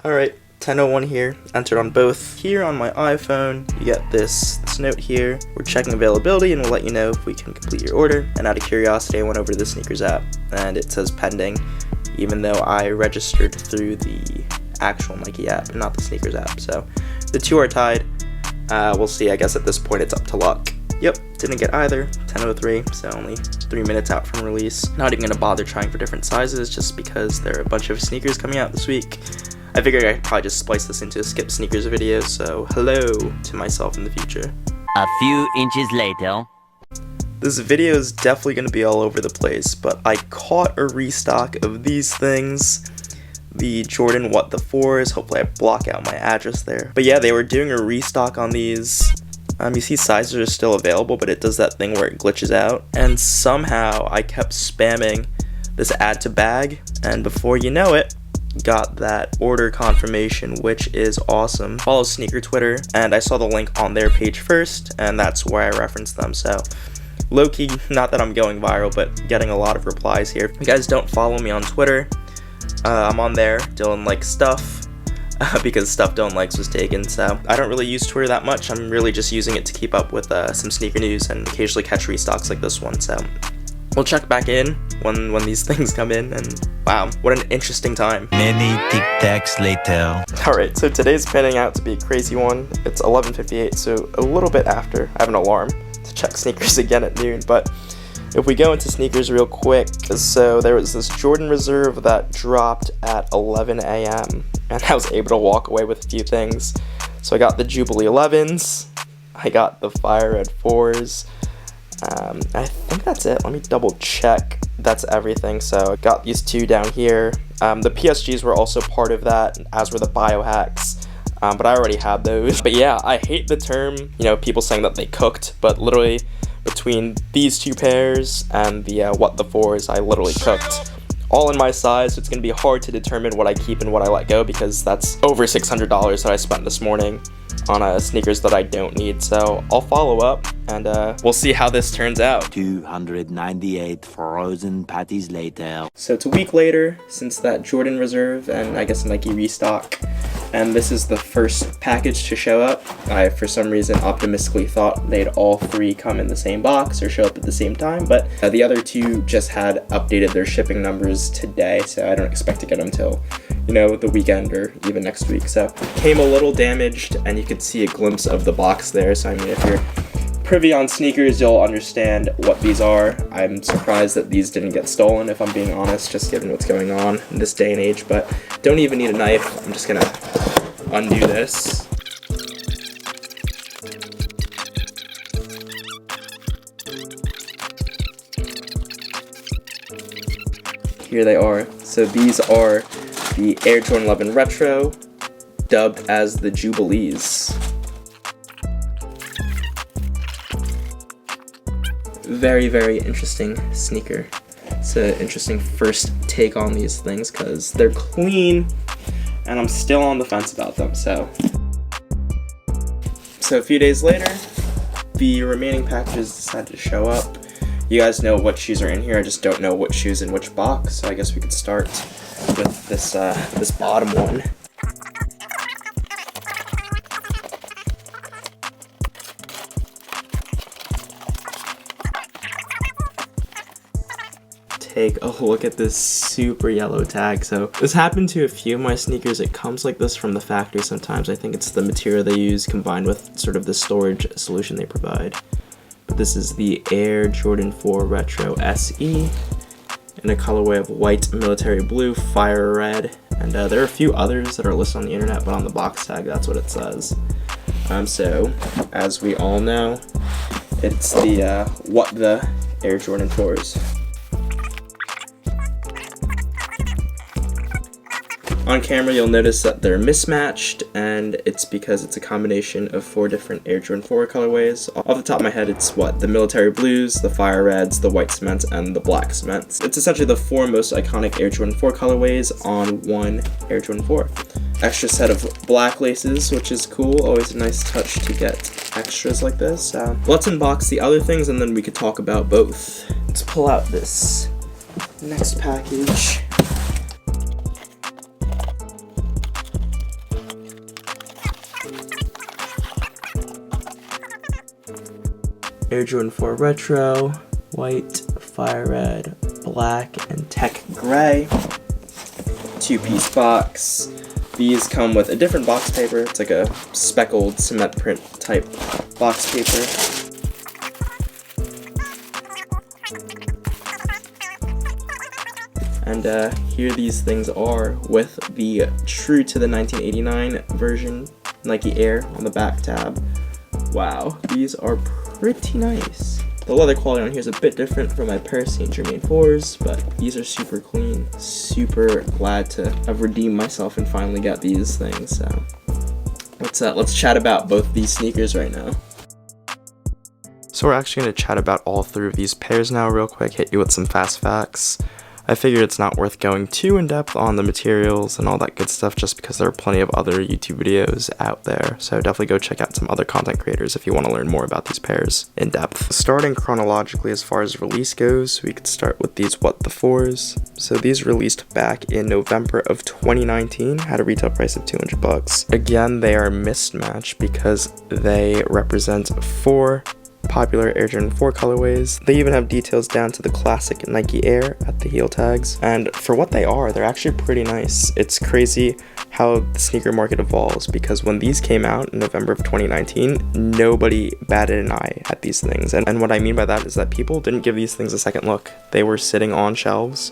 Alright, 10:01 here, entered on both. Here on my iPhone, you get this note here. We're checking availability and we'll let you know if we can complete your order. And out of curiosity, I went over to the sneakers app and it says pending, even though I registered through the actual Nike app and not the sneakers app. So the two are tied. We'll see. I guess at this point it's up to luck. Yep, didn't get either. 10:03, so only 3 minutes out from release. Not even gonna bother trying for different sizes just because there are a bunch of sneakers coming out this week. I figured I'd probably just splice this into a skip sneakers video, so hello to myself in the future. A few inches later. This video is definitely going to be all over the place, but I caught a restock of these things. The Jordan What the 4s, hopefully I block out my address there. But yeah, they were doing a restock on these. You see sizes are still available, but it does that thing where it glitches out. And somehow I kept spamming this add to bag, and before you know it, got that order confirmation, which is awesome. Follow Sneaker Twitter, and I saw the link on their page first, and that's where I referenced them. So low-key, not that I'm going viral, but getting a lot of replies here. If you guys don't follow me on Twitter, I'm on there, Dylan Likes Stuff, because Stuff Dylan Likes was taken. So I don't really use Twitter that much. I'm really just using it to keep up with some sneaker news and occasionally catch restocks like this one. So we'll check back in when these things come in, and wow, what an interesting time. Many tic-tacs later. Alright, so today's panning out to be a crazy one. It's 11:58, so a little bit after. I have an alarm to check sneakers again at noon, but if we go into sneakers real quick, so there was this Jordan Reserve that dropped at 11 a.m. and I was able to walk away with a few things. So I got the Jubilee 11s, I got the Fire Red 4s, I think that's it. Let me double check. That's everything. So I got these two down here. The PSGs were also part of that, as were the biohacks, but I already had those. But yeah, I hate the term, people saying that they cooked, but literally between these two pairs and the What the 4s, I literally cooked. All in my size, so it's going to be hard to determine what I keep and what I let go, because that's over $600 that I spent this morning on sneakers that I don't need. So I'll follow up and we'll see how this turns out. 298 frozen patties later. So it's a week later since that Jordan Reserve and I guess Nike Restock, and this is the first package to show up. I for some reason optimistically thought they'd all three come in the same box or show up at the same time, but the other two just had updated their shipping numbers today, so I don't expect to get them till the weekend or even next week. So came a little damaged, and you could see a glimpse of the box there. So I mean, if you're privy on sneakers, you'll understand what these are. I'm surprised that these didn't get stolen, if I'm being honest, just given what's going on in this day and age, but don't even need a knife. I'm just gonna undo this. Here they are. So these are the Air Jordan 11 Retro, dubbed as the Jubilees. Very, very interesting sneaker. It's an interesting first take on these things because they're clean and I'm still on the fence about them. So a few days later, the remaining packages decided to show up. You guys know what shoes are in here, I just don't know what shoes in which box, so I guess we could start with this bottom one. Take a look at this super yellow tag. So this happened to a few of my sneakers. It comes like this from the factory sometimes. I think it's the material they use combined with sort of the storage solution they provide. But this is the Air Jordan 4 Retro SE in a colorway of white, military blue, fire red, and there are a few others that are listed on the internet, but on the box tag that's what it says. So as we all know, it's the What the Air Jordan 4s. On camera, you'll notice that they're mismatched, and it's because it's a combination of 4 different Air Jordan 4 colorways. Off the top of my head, it's the military blues, the fire reds, the white cements, and the black cements. It's essentially the 4 most iconic Air Jordan 4 colorways on one Air Jordan 4. Extra set of black laces, which is cool. Always a nice touch to get extras like this. Let's unbox the other things, and then we could talk about both. Let's pull out this next package. Air Jordan 4 Retro, white, fire red, black, and tech gray. 2-piece box. These come with a different box paper. It's like a speckled cement print type box paper. And here these things are with the true to the 1989 version Nike Air on the back tab. Wow, these are pretty nice. The leather quality on here is a bit different from my Parisian Germain 4s, but these are super clean. Super glad to have redeemed myself and finally got these things. So let's chat about both these sneakers right now. So we're actually going to chat about all three of these pairs now real quick, hit you with some fast facts. I figured it's not worth going too in depth on the materials and all that good stuff just because there are plenty of other YouTube videos out there. So definitely go check out some other content creators if you want to learn more about these pairs in depth. Starting chronologically as far as release goes, we could start with these What the 4s. So these released back in November of 2019, had a retail price of $200. Again, they are mismatched because they represent 4 popular Air Jordan 4 colorways. They even have details down to the classic Nike Air at the heel tags, and for what they are, they're actually pretty nice. It's crazy how the sneaker market evolves, because when these came out in November of 2019, nobody batted an eye at these things, and what I mean by that is that people didn't give these things a second look. They were sitting on shelves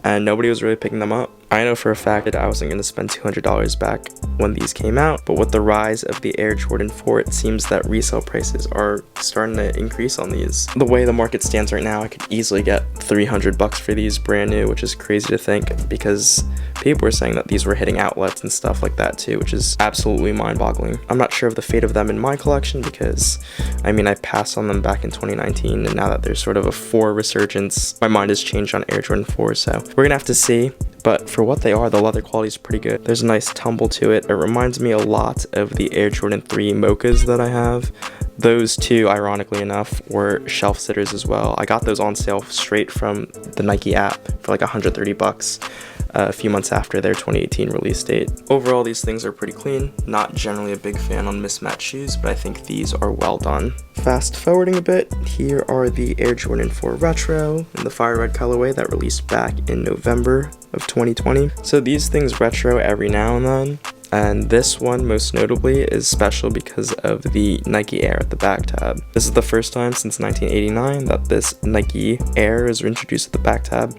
and nobody was really picking them up. I know for a fact that I wasn't going to spend $200 back when these came out, but with the rise of the Air Jordan 4, it seems that resale prices are starting to increase on these. The way the market stands right now, I could easily get $300 for these brand new, which is crazy to think, because people were saying that these were hitting outlets and stuff like that too, which is absolutely mind-boggling. I'm not sure of the fate of them in my collection because, I mean, I passed on them back in 2019, and now that there's sort of a 4 resurgence, my mind has changed on Air Jordan 4, so we're gonna have to see. But for what they are, the leather quality is pretty good. There's a nice tumble to it. It reminds me a lot of the Air Jordan 3 Mochas that I have. Those two, ironically enough, were shelf sitters as well. I got those on sale straight from the Nike app for like $130 a few months after their 2018 release date. Overall, these things are pretty clean. Not generally a big fan on mismatched shoes, but I think these are well done. Fast forwarding a bit, here are the Air Jordan 4 Retro in the fire red colorway that released back in November of 2020. So these things retro every now and then, and this one most notably is special because of the Nike Air at the back tab. This is the first time since 1989 that this Nike Air is introduced at the back tab.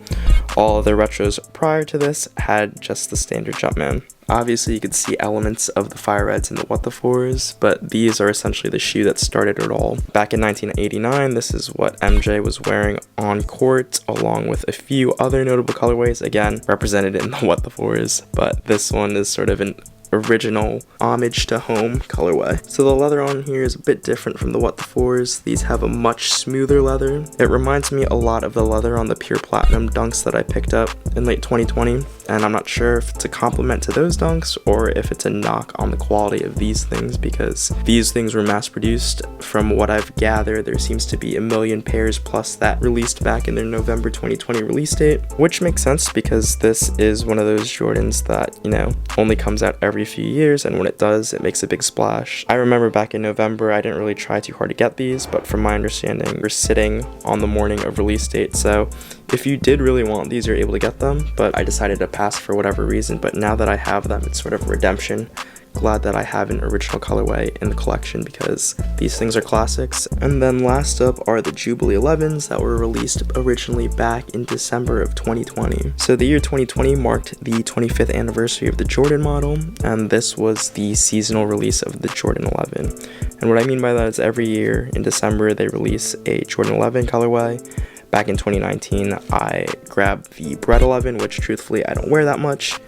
All other retros prior to this had just the standard Jumpman. Obviously you could see elements of the fire reds in the What the 4s, but these are essentially the shoe that started it all. Back in 1989, this is what MJ was wearing on court, along with a few other notable colorways, again represented in the What the 4s, but this one is sort of an original homage to home colorway. So the leather on here is a bit different from the What the 4s. These have a much smoother leather. It reminds me a lot of the leather on the Pure Platinum Dunks that I picked up in late 2020, and I'm not sure if it's a compliment to those Dunks or if it's a knock on the quality of these things, because these things were mass produced. From what I've gathered, there seems to be 1 million pairs plus that released back in their November 2020 release date, which makes sense because this is one of those Jordans that, you know, only comes out every few years, and when it does, it makes a big splash. I remember back in November, I didn't really try too hard to get these, but from my understanding, we're sitting on the morning of release date, so if you did really want these, you're able to get them, but I decided to pass for whatever reason. But now that I have them, it's sort of a redemption. Glad that I have an original colorway in the collection because these things are classics. And then last up are the Jubilee 11s that were released originally back in December of 2020. So the year 2020 marked the 25th anniversary of the Jordan model, and this was the seasonal release of the Jordan 11. And what I mean by that is every year in December they release a Jordan 11 colorway. Back in 2019, I grabbed the Bread 11, which truthfully I don't wear that much,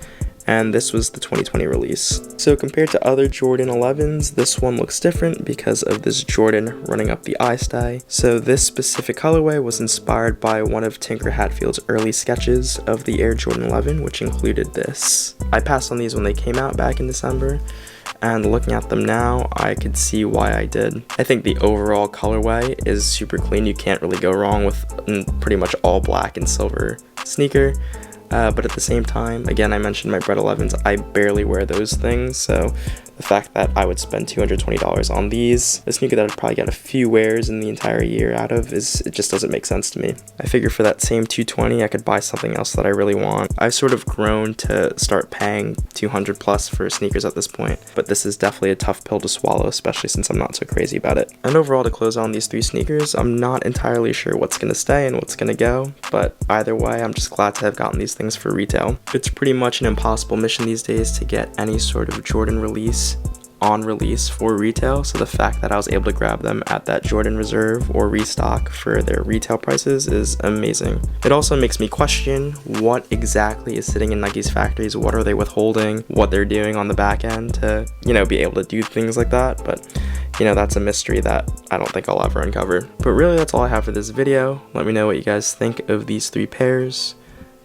and this was the 2020 release. So compared to other Jordan 11s, this one looks different because of this Jordan running up the eye stay. So this specific colorway was inspired by one of Tinker Hatfield's early sketches of the Air Jordan 11, which included this. I passed on these when they came out back in December, and looking at them now, I could see why I did. I think the overall colorway is super clean. You can't really go wrong with pretty much all black and silver sneaker. But at the same time, again, I mentioned my Bread 11s. I barely wear those things, so The fact that I would spend $220 on these, a sneaker that I'd probably get a few wears in the entire year out of, it just doesn't make sense to me. I figure for that same $220, I could buy something else that I really want. I've sort of grown to start paying $200 plus for sneakers at this point, but this is definitely a tough pill to swallow, especially since I'm not so crazy about it. And overall, to close on these 3 sneakers, I'm not entirely sure what's gonna stay and what's gonna go, but either way, I'm just glad to have gotten these things for retail. It's pretty much an impossible mission these days to get any sort of Jordan release on release for retail, so the fact that I was able to grab them at that Jordan Reserve or Restock for their retail prices is amazing. It also makes me question what exactly is sitting in Nike's factories, what are they withholding, what they're doing on the back end to, be able to do things like that, but that's a mystery that I don't think I'll ever uncover. But really, that's all I have for this video. Let me know what you guys think of these 3 pairs.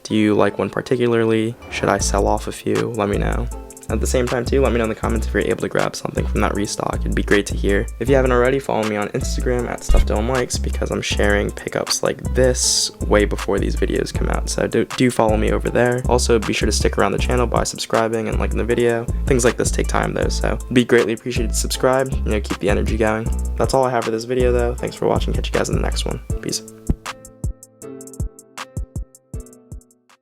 Do you like one particularly? Should I sell off a few? Let me know. At the same time too, let me know in the comments if you're able to grab something from that restock. It'd be great to hear. If you haven't already, follow me on Instagram at StuffDylanLikes, because I'm sharing pickups like this way before these videos come out. So do follow me over there. Also, be sure to stick around the channel by subscribing and liking the video. Things like this take time though, so it'd be greatly appreciated to subscribe, keep the energy going. That's all I have for this video though. Thanks for watching. Catch you guys in the next one. Peace.